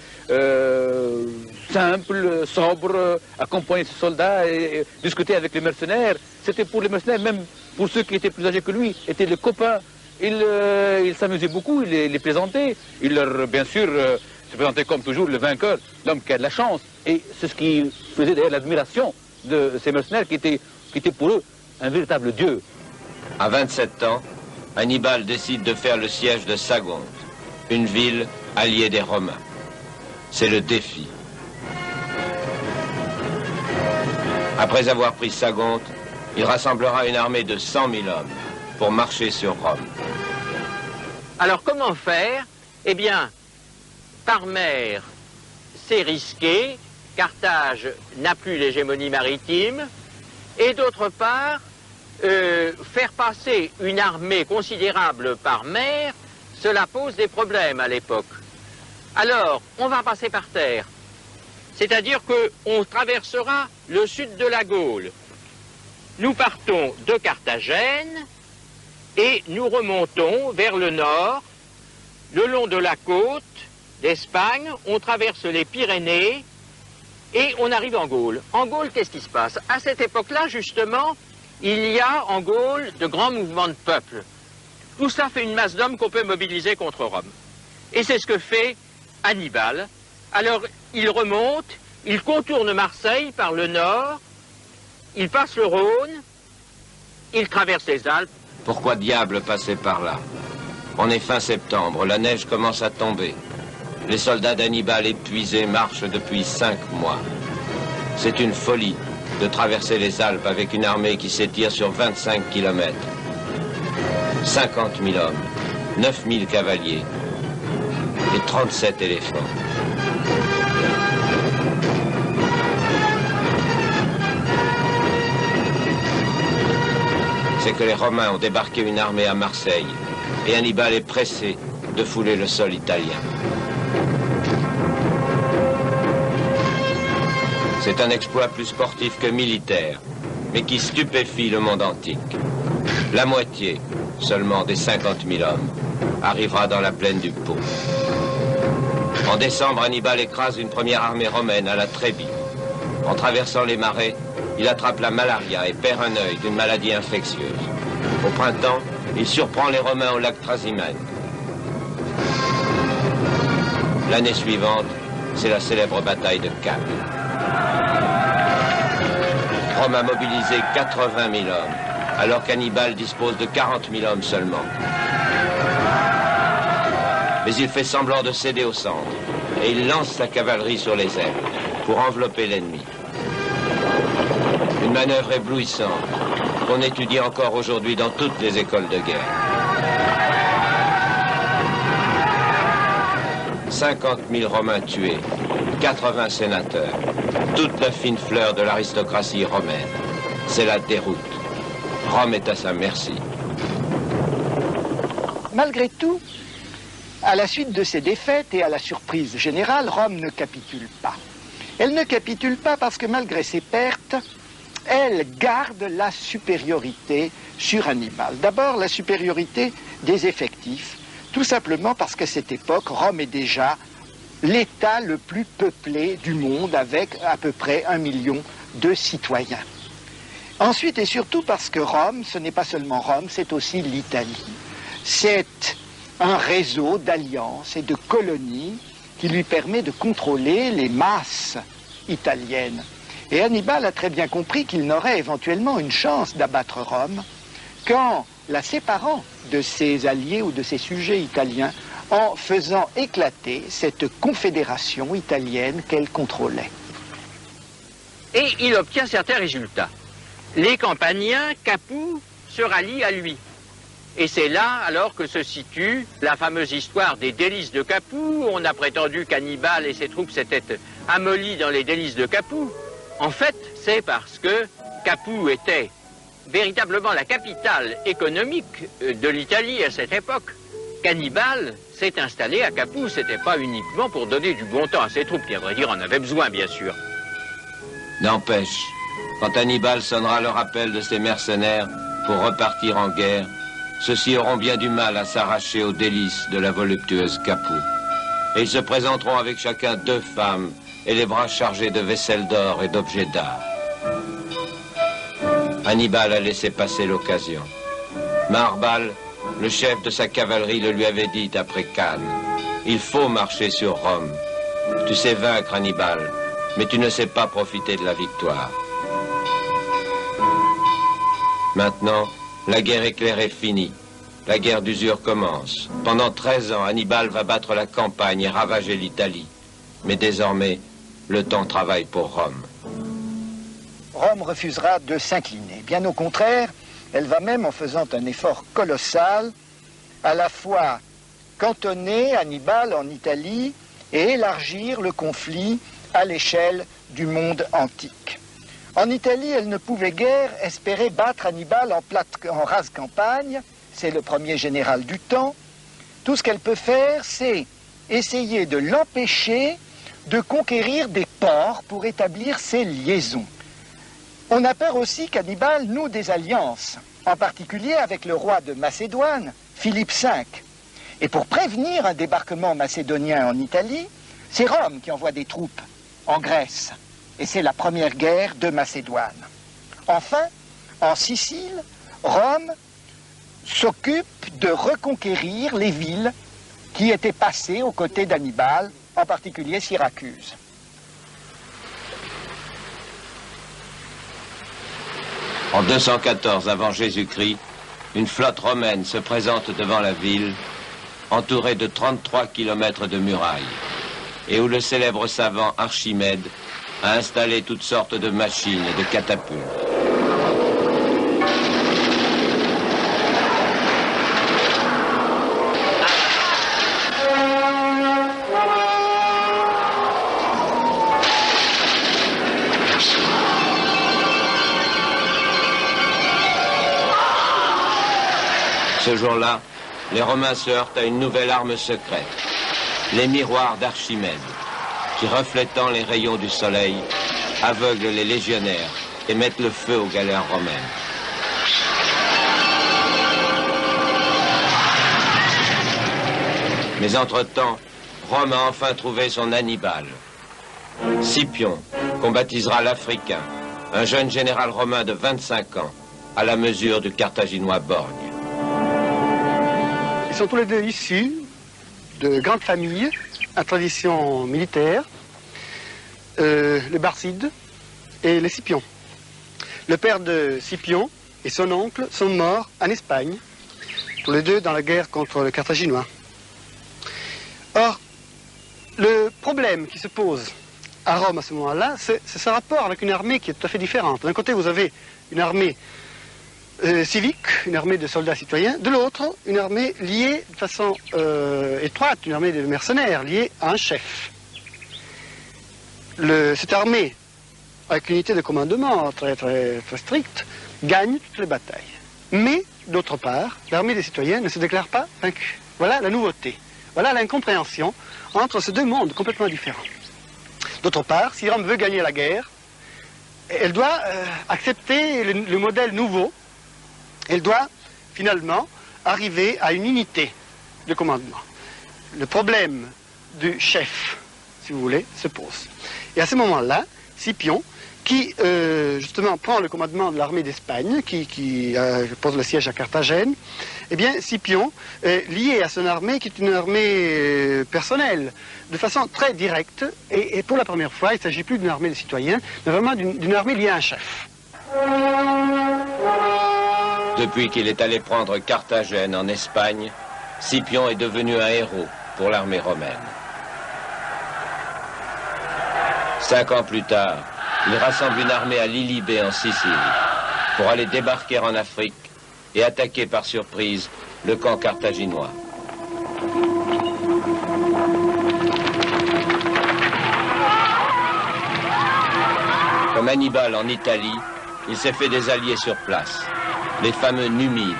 simple, sobre, accompagnait ses soldats et discutait avec les mercenaires. C'était pour les mercenaires, même pour ceux qui étaient plus âgés que lui, étaient le copain. Il s'amusait beaucoup, il les plaisantait. Il leur, bien sûr, se présentait comme toujours le vainqueur, l'homme qui a de la chance. Et c'est ce qui faisait d'ailleurs l'admiration de ces mercenaires qui étaient pour eux un véritable dieu. À 27 ans, Hannibal décide de faire le siège de Sagonte, une ville alliée des Romains. C'est le défi. Après avoir pris Sagonte, il rassemblera une armée de 100 000 hommes pour marcher sur Rome. Alors comment faire? Eh bien, par mer, c'est risqué, Carthage n'a plus l'hégémonie maritime, et d'autre part, faire passer une armée considérable par mer, cela pose des problèmes à l'époque. Alors, on va passer par terre, c'est-à-dire qu'on traversera le sud de la Gaule. Nous partons de Carthagène et nous remontons vers le nord, le long de la côte d'Espagne, on traverse les Pyrénées et on arrive en Gaule. En Gaule, qu'est-ce qui se passe? À cette époque-là, justement, il y a en Gaule de grands mouvements de peuple. Tout cela fait une masse d'hommes qu'on peut mobiliser contre Rome. Et c'est ce que fait Hannibal. Alors, il remonte, il contourne Marseille par le nord, il passe le Rhône, il traverse les Alpes. Pourquoi diable passer par là? On est fin septembre, la neige commence à tomber. Les soldats d'Hannibal épuisés marchent depuis 5 mois. C'est une folie de traverser les Alpes avec une armée qui s'étire sur 25 km. 50 000 hommes, 9 000 cavaliers et 37 éléphants. C'est que les Romains ont débarqué une armée à Marseille et Hannibal est pressé de fouler le sol italien. C'est un exploit plus sportif que militaire, mais qui stupéfie le monde antique. La moitié seulement des 50 000 hommes arrivera dans la plaine du Pô. En décembre, Hannibal écrase une première armée romaine à la Trébie. En traversant les marais, il attrape la malaria et perd un œil d'une maladie infectieuse. Au printemps, il surprend les Romains au lac Trasimène. L'année suivante, c'est la célèbre bataille de Cannes. Rome a mobilisé 80 000 hommes, alors qu'Hannibal dispose de 40 000 hommes seulement. Mais il fait semblant de céder au centre, et il lance sa cavalerie sur les ailes, pour envelopper l'ennemi. Une manœuvre éblouissante, qu'on étudie encore aujourd'hui dans toutes les écoles de guerre. 50 000 Romains tués, 80 sénateurs, toute la fine fleur de l'aristocratie romaine. C'est la déroute. Rome est à sa merci. Malgré tout, à la suite de ces défaites et à la surprise générale, Rome ne capitule pas. Elle ne capitule pas parce que malgré ses pertes, elle garde la supériorité sur Hannibal. D'abord, la supériorité des effectifs, tout simplement parce qu'à cette époque, Rome est déjà l'État le plus peuplé du monde avec à peu près 1 million de citoyens. Ensuite et surtout parce que Rome, ce n'est pas seulement Rome, c'est aussi l'Italie. C'est un réseau d'alliances et de colonies qui lui permet de contrôler les masses italiennes. Et Hannibal a très bien compris qu'il n'aurait éventuellement une chance d'abattre Rome qu'en la séparant de ses alliés ou de ses sujets italiens, en faisant éclater cette confédération italienne qu'elle contrôlait. Et il obtient certains résultats. Les Campaniens, Capoue, se rallient à lui. Et c'est là alors que se situe la fameuse histoire des délices de Capoue. On a prétendu qu'Hannibal et ses troupes s'étaient amollis dans les délices de Capoue. En fait, c'est parce que Capoue était véritablement la capitale économique de l'Italie à cette époque. qu'Hannibal s'est installé à Capoue. C'était pas uniquement pour donner du bon temps à ses troupes, qui à vrai dire en avaient besoin, bien sûr. N'empêche, quand Hannibal sonnera le rappel de ses mercenaires pour repartir en guerre, ceux-ci auront bien du mal à s'arracher aux délices de la voluptueuse Capoue. Et ils se présenteront avec chacun 2 femmes et les bras chargés de vaisselle d'or et d'objets d'art. Hannibal a laissé passer l'occasion. Marbal, le chef de sa cavalerie, le lui avait dit après Cannes. Il faut marcher sur Rome. Tu sais vaincre Hannibal, mais tu ne sais pas profiter de la victoire. Maintenant, la guerre éclair est finie. La guerre d'usure commence. Pendant 13 ans, Hannibal va battre la campagne et ravager l'Italie. Mais désormais, le temps travaille pour Rome. Rome refusera de s'incliner. Bien au contraire, elle va même, en faisant un effort colossal, à la fois cantonner Hannibal en Italie et élargir le conflit à l'échelle du monde antique. En Italie, elle ne pouvait guère espérer battre Hannibal en rase campagne. C'est le premier général du temps. Tout ce qu'elle peut faire, c'est essayer de l'empêcher de conquérir des ports pour établir ses liaisons. On a peur aussi qu'Hannibal noue des alliances, en particulier avec le roi de Macédoine, Philippe V. Et pour prévenir un débarquement macédonien en Italie, c'est Rome qui envoie des troupes en Grèce. Et c'est la première guerre de Macédoine. Enfin, en Sicile, Rome s'occupe de reconquérir les villes qui étaient passées aux côtés d'Hannibal, en particulier Syracuse. En 214 avant Jésus-Christ, une flotte romaine se présente devant la ville, entourée de 33 kilomètres de murailles, et où le célèbre savant Archimède a installé toutes sortes de machines et de catapultes. Ce jour-là, les Romains se heurtent à une nouvelle arme secrète, les miroirs d'Archimède, qui, reflétant les rayons du soleil, aveuglent les légionnaires et mettent le feu aux galères romaines. Mais entre-temps, Rome a enfin trouvé son Hannibal. Scipion, qu'on baptisera l'Africain, un jeune général romain de 25 ans, à la mesure du Carthaginois Borgne. Ils sont tous les deux issus de grandes familles à tradition militaire, les Barcides et les Scipions. Le père de Scipion et son oncle sont morts en Espagne, tous les deux dans la guerre contre les Carthaginois. Or, le problème qui se pose à Rome à ce moment-là, c'est ce rapport avec une armée qui est tout à fait différente. D'un côté, vous avez une armée civique, une armée de soldats citoyens. De l'autre, une armée liée de façon étroite, une armée de mercenaires liée à un chef. Cette armée, avec une unité de commandement très stricte, gagne toutes les batailles. Mais, d'autre part, l'armée des citoyens ne se déclare pas vaincue. Voilà la nouveauté. Voilà l'incompréhension entre ces deux mondes complètement différents. D'autre part, si Rome veut gagner la guerre, elle doit accepter le modèle nouveau. Elle doit finalement arriver à une unité de commandement. Le problème du chef, si vous voulez, se pose. Et à ce moment-là, Scipion, qui justement prend le commandement de l'armée d'Espagne, qui pose le siège à Carthagène, eh bien Scipion est lié à son armée, qui est une armée personnelle, de façon très directe, et pour la première fois, il ne s'agit plus d'une armée de citoyens, mais vraiment d'une armée liée à un chef. Depuis qu'il est allé prendre Carthagène en Espagne, Scipion est devenu un héros pour l'armée romaine. 5 ans plus tard, il rassemble une armée à Lilybée en Sicile pour aller débarquer en Afrique et attaquer par surprise le camp carthaginois. Comme Hannibal en Italie, il s'est fait des alliés sur place, les fameux Numides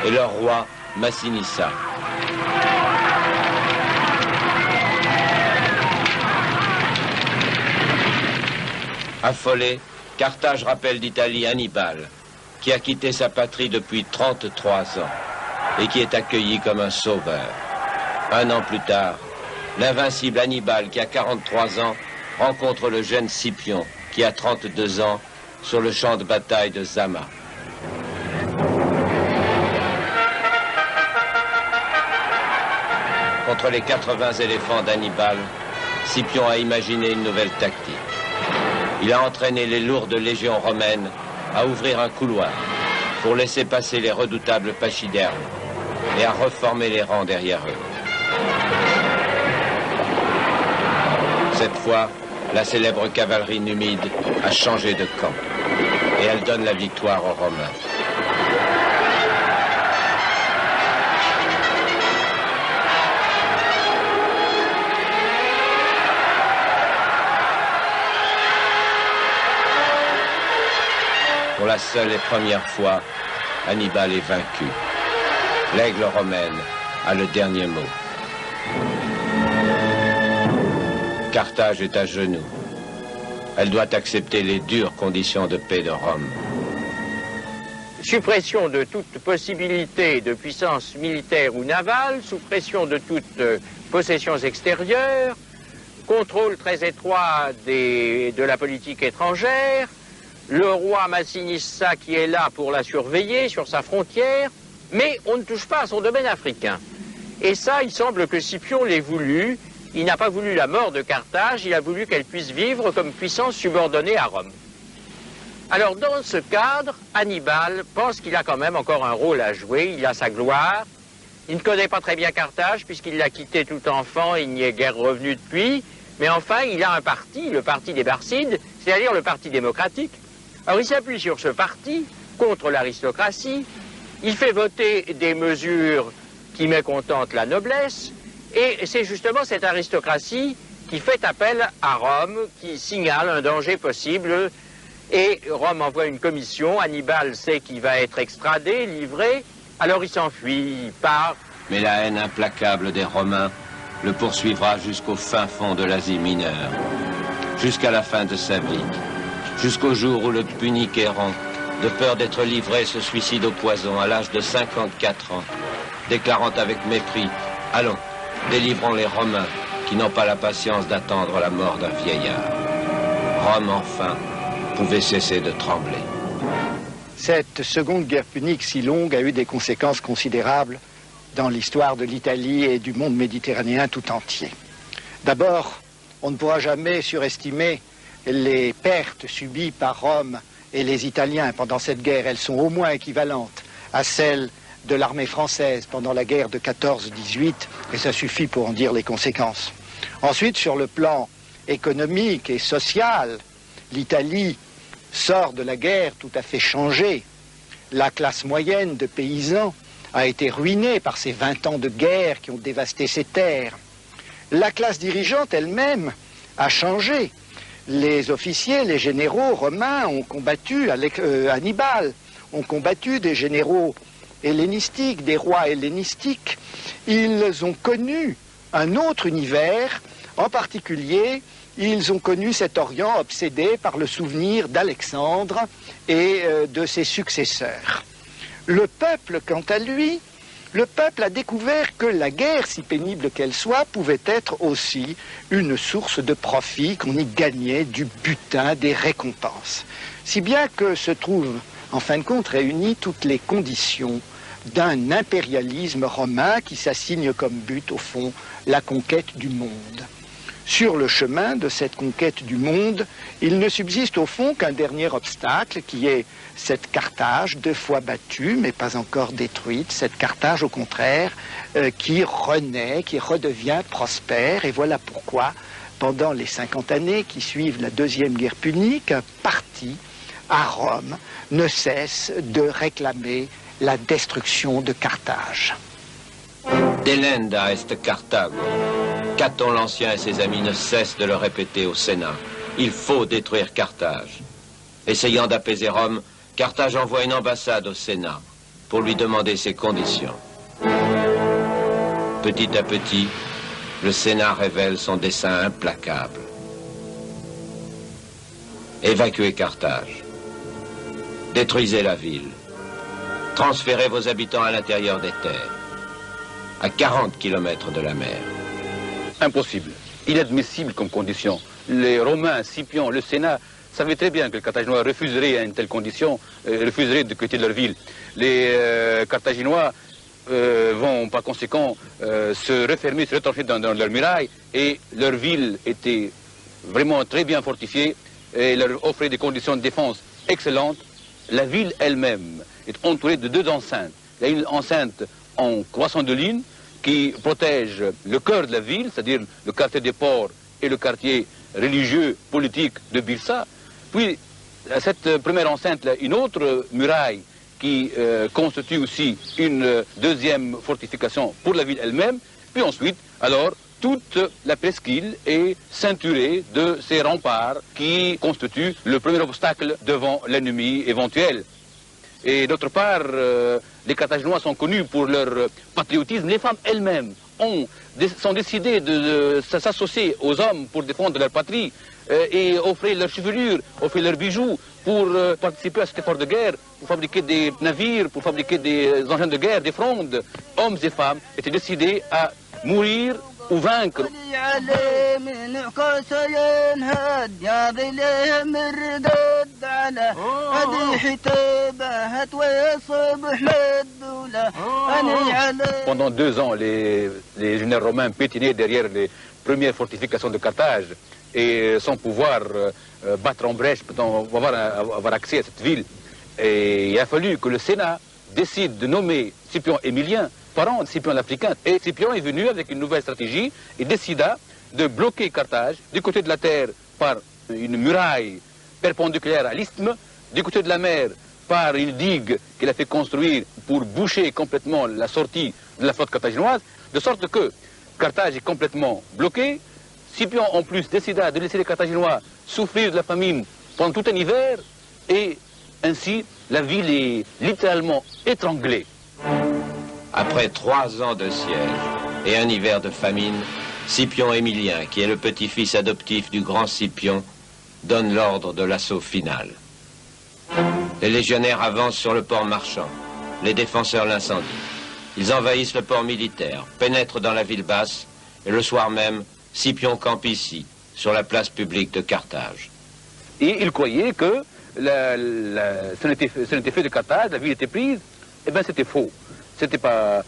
et leur roi Massinissa. Affolé, Carthage rappelle d'Italie Hannibal, qui a quitté sa patrie depuis 33 ans et qui est accueilli comme un sauveur. 1 an plus tard, l'invincible Hannibal, qui a 43 ans, rencontre le jeune Scipion, qui a 32 ans, sur le champ de bataille de Zama. Contre les 80 éléphants d'Hannibal, Scipion a imaginé une nouvelle tactique. Il a entraîné les lourdes légions romaines à ouvrir un couloir pour laisser passer les redoutables pachydermes et à reformer les rangs derrière eux. Cette fois, la célèbre cavalerie numide a changé de camp et elle donne la victoire aux Romains. Pour la seule et première fois, Hannibal est vaincu. L'aigle romaine a le dernier mot. Carthage est à genoux. Elle doit accepter les dures conditions de paix de Rome. Suppression de toute possibilité de puissance militaire ou navale, sous pression de toutes possessions extérieures, contrôle très étroit de la politique étrangère, le roi Massinissa qui est là pour la surveiller sur sa frontière, mais on ne touche pas à son domaine africain. Et ça, il semble que Scipion l'ait voulu. Il n'a pas voulu la mort de Carthage, il a voulu qu'elle puisse vivre comme puissance subordonnée à Rome. Alors dans ce cadre, Hannibal pense qu'il a quand même encore un rôle à jouer, il a sa gloire. Il ne connaît pas très bien Carthage puisqu'il l'a quitté tout enfant, il n'y est guère revenu depuis. Mais enfin, il a un parti, le parti des Barcides, c'est-à-dire le parti démocratique. Alors il s'appuie sur ce parti contre l'aristocratie, il fait voter des mesures qui mécontentent la noblesse, et c'est justement cette aristocratie qui fait appel à Rome, qui signale un danger possible, et Rome envoie une commission, Hannibal sait qu'il va être extradé, livré, alors il s'enfuit, il part. Mais la haine implacable des Romains le poursuivra jusqu'au fin fond de l'Asie mineure, jusqu'à la fin de sa vie. Jusqu'au jour où le punique errant, de peur d'être livré, se suicide au poison à l'âge de 54 ans, déclarant avec mépris « Allons, délivrons les Romains qui n'ont pas la patience d'attendre la mort d'un vieillard. » Rome, enfin, pouvait cesser de trembler. Cette seconde guerre punique si longue a eu des conséquences considérables dans l'histoire de l'Italie et du monde méditerranéen tout entier. D'abord, on ne pourra jamais surestimer les pertes subies par Rome et les Italiens pendant cette guerre, elles sont au moins équivalentes à celles de l'armée française pendant la guerre de 14-18, et ça suffit pour en dire les conséquences. Ensuite, sur le plan économique et social, l'Italie sort de la guerre tout à fait changée. La classe moyenne de paysans a été ruinée par ces 20 ans de guerre qui ont dévasté ses terres. La classe dirigeante elle-même a changé. Les officiers, les généraux romains ont combattu Hannibal, ont combattu des généraux hellénistiques, des rois hellénistiques. Ils ont connu un autre univers, en particulier, ils ont connu cet Orient obsédé par le souvenir d'Alexandre et de ses successeurs. Le peuple, quant à lui, le peuple a découvert que la guerre, si pénible qu'elle soit, pouvait être aussi une source de profit, qu'on y gagnait du butin, des récompenses. Si bien que se trouvent, en fin de compte, réunies toutes les conditions d'un impérialisme romain qui s'assigne comme but, au fond, la conquête du monde. Sur le chemin de cette conquête du monde, il ne subsiste au fond qu'un dernier obstacle qui est cette Carthage, 2 fois battue mais pas encore détruite, cette Carthage au contraire qui renaît, qui redevient prospère, et voilà pourquoi pendant les 50 années qui suivent la Deuxième Guerre punique, un parti à Rome ne cesse de réclamer la destruction de Carthage. Delenda est Carthago. Caton l'Ancien et ses amis ne cessent de le répéter au Sénat. Il faut détruire Carthage. Essayant d'apaiser Rome, Carthage envoie une ambassade au Sénat pour lui demander ses conditions. Petit à petit, le Sénat révèle son dessein implacable. Évacuez Carthage. Détruisez la ville. Transférez vos habitants à l'intérieur des terres, à 40 km de la mer. Impossible, inadmissible comme condition. Les Romains, Scipion, le Sénat savaient très bien que les Carthaginois refuseraient à une telle condition, refuseraient de quitter leur ville. Les Carthaginois vont par conséquent se refermer, se retrancher dans leurs murailles, et leur ville était vraiment très bien fortifiée et leur offrait des conditions de défense excellentes. La ville elle-même est entourée de 2 enceintes. Il y a une enceinte en croissant de ligne qui protège le cœur de la ville, c'est-à-dire le quartier des ports et le quartier religieux, politique de Byrsa. Puis, à cette première enceinte-là, une autre muraille qui constitue aussi une deuxième fortification pour la ville elle-même. Puis ensuite, alors, toute la presqu'île est ceinturée de ces remparts qui constituent le premier obstacle devant l'ennemi éventuel. Et d'autre part, les Carthaginois sont connus pour leur patriotisme. Les femmes elles-mêmes sont décidées de s'associer aux hommes pour défendre leur patrie et offrir leur chevelure, offrir leurs bijoux pour participer à cet effort de guerre, pour fabriquer des navires, pour fabriquer des engins de guerre, des frondes. Hommes et femmes étaient décidés à mourir ou vaincre. Pendant 2 ans, les généraux romains pétinaient derrière les premières fortifications de Carthage et sans pouvoir battre en brèche, avoir accès à cette ville. Et il a fallu que le Sénat décide de nommer Scipion Émilien, parent de Scipion l'Africain. Et Scipion est venu avec une nouvelle stratégie et décida de bloquer Carthage du côté de la terre par une muraille perpendiculaire à l'isthme, du côté de la mer par une digue qu'il a fait construire pour boucher complètement la sortie de la flotte carthaginoise, de sorte que Carthage est complètement bloqué. Scipion en plus décida de laisser les Carthaginois souffrir de la famine pendant tout un hiver, et ainsi la ville est littéralement étranglée. Après 3 ans de siège et un hiver de famine, Scipion Émilien, qui est le petit-fils adoptif du grand Scipion, donne l'ordre de l'assaut final. Les légionnaires avancent sur le port marchand. Les défenseurs l'incendient. Ils envahissent le port militaire, pénètrent dans la ville basse, et le soir même, Scipion campe ici, sur la place publique de Carthage. Et ils croyaient que ce n'était fait de Carthage, la ville était prise. Eh bien, c'était faux. C'était pas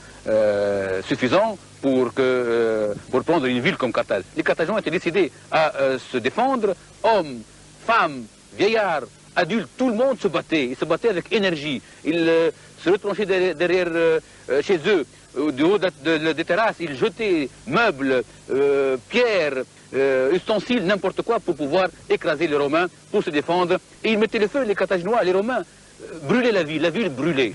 suffisant pour prendre une ville comme Carthage. Les Carthaginois étaient décidés à se défendre, hommes, femmes, vieillards, adultes, tout le monde se battait. Ils se battaient avec énergie. Ils se retranchaient derrière chez eux, du haut des terrasses. Ils jetaient meubles, pierres, ustensiles, n'importe quoi pour pouvoir écraser les Romains, pour se défendre. Et ils mettaient le feu, les Carthaginois, les Romains brûlaient la ville brûlait.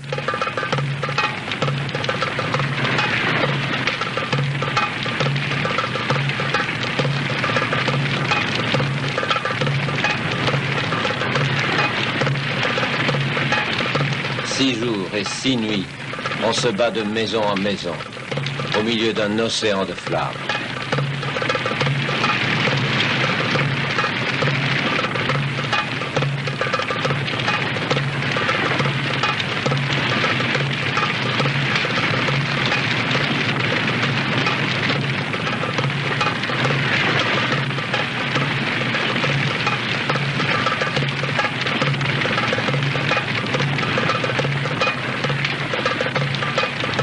Six jours et 6 nuits, on se bat de maison en maison, au milieu d'un océan de flammes.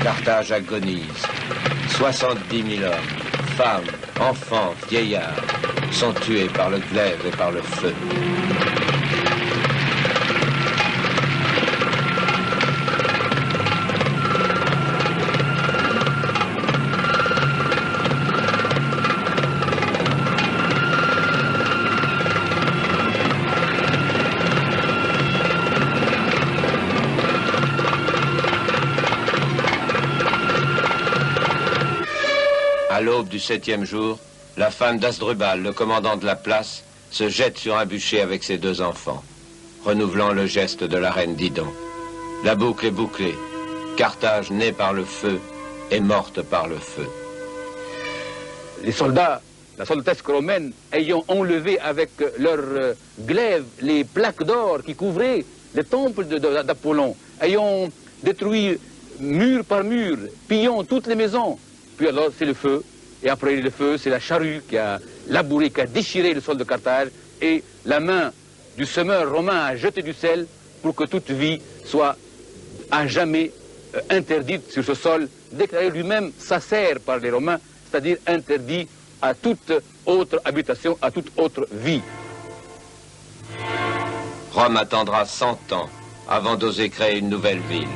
Carthage agonise. 70 000 hommes, femmes, enfants, vieillards sont tués par le glaive et par le feu. À l'aube du 7e jour, la femme d'Asdrubal, le commandant de la place, se jette sur un bûcher avec ses 2 enfants, renouvelant le geste de la reine Didon. La boucle est bouclée. Carthage, née par le feu, est morte par le feu. Les soldats, la soldatesque romaine, ayant enlevé avec leurs glaives les plaques d'or qui couvraient les temples d'Apollon, ayant détruit mur par mur, pillant toutes les maisons, puis alors c'est le feu, et après le feu, c'est la charrue qui a labouré, qui a déchiré le sol de Carthage, et la main du semeur romain a jeté du sel pour que toute vie soit à jamais interdite sur ce sol, déclaré lui-même sacère par les Romains, c'est-à-dire interdit à toute autre habitation, à toute autre vie. Rome attendra 100 ans avant d'oser créer une nouvelle ville,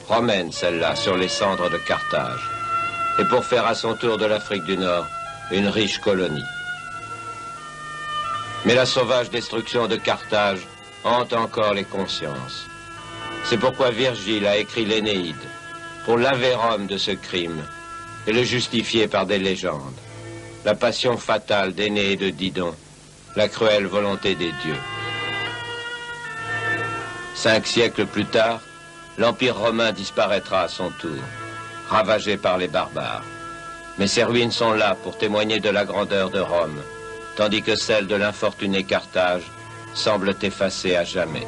romaine celle-là, sur les cendres de Carthage, et pour faire à son tour de l'Afrique du Nord une riche colonie. Mais la sauvage destruction de Carthage hante encore les consciences. C'est pourquoi Virgile a écrit l'Énéide, pour laver Rome de ce crime et le justifier par des légendes. La passion fatale d'Énée et de Didon, la cruelle volonté des dieux. 5 siècles plus tard, l'Empire romain disparaîtra à son tour, ravagé par les barbares. Mais ces ruines sont là pour témoigner de la grandeur de Rome, tandis que celle de l'infortuné Carthage semble effacée à jamais.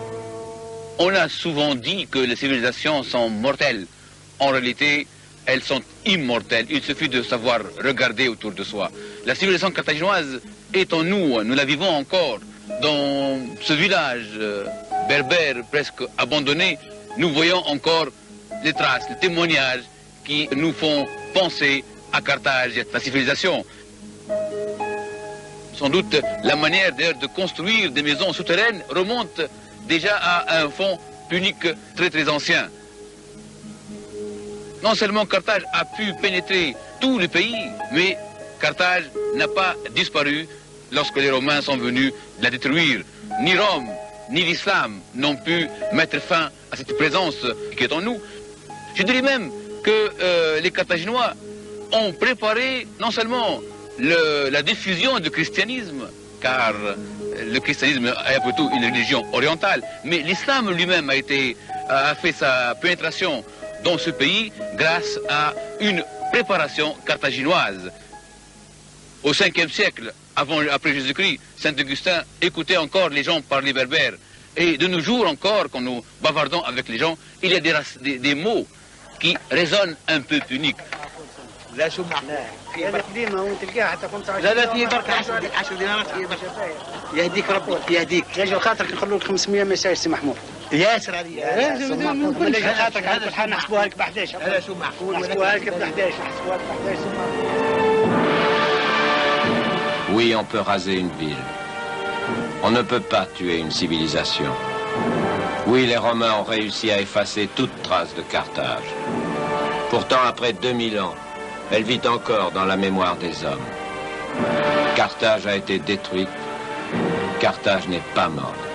On a souvent dit que les civilisations sont mortelles. En réalité, elles sont immortelles. Il suffit de savoir regarder autour de soi. La civilisation carthaginoise est en nous, nous la vivons encore. Dans ce village berbère presque abandonné, nous voyons encore les traces, les témoignages qui nous font penser à Carthage, la civilisation. Sans doute, la manière d'ailleurs de construire des maisons souterraines remonte déjà à un fond punique très très ancien. Non seulement Carthage a pu pénétrer tout le pays, mais Carthage n'a pas disparu lorsque les Romains sont venus la détruire. Ni Rome, ni l'islam n'ont pu mettre fin à cette présence qui est en nous. Je dirais même que les Carthaginois ont préparé non seulement la diffusion du christianisme, car le christianisme est après tout une religion orientale, mais l'islam lui-même a fait sa pénétration dans ce pays grâce à une préparation carthaginoise. Au 5e siècle, après Jésus-Christ, Saint Augustin écoutait encore les gens parler berbère. Et de nos jours encore, quand nous bavardons avec les gens, il y a des mots qui résonnent un peu puniques. لا شو لا قديمه وتلقاها حتى 15 لا في برك 10 دينارات يهديك ربك يهديك يا خاطرك نخلوا لك 500 ما يساويش سي محمود ياسر هذه يا خاطرك هذا الحال نحسبوها لك ب 11 هذا شو معقول نحسبوها لك ب 11 نحسبوها لك ب 11 Oui, on peut raser une ville. On ne peut pas tuer une civilisation. Oui, les Romains ont réussi à effacer toute trace de Carthage. Pourtant, après 2000 ans, elle vit encore dans la mémoire des hommes. Carthage a été détruite. Carthage n'est pas morte.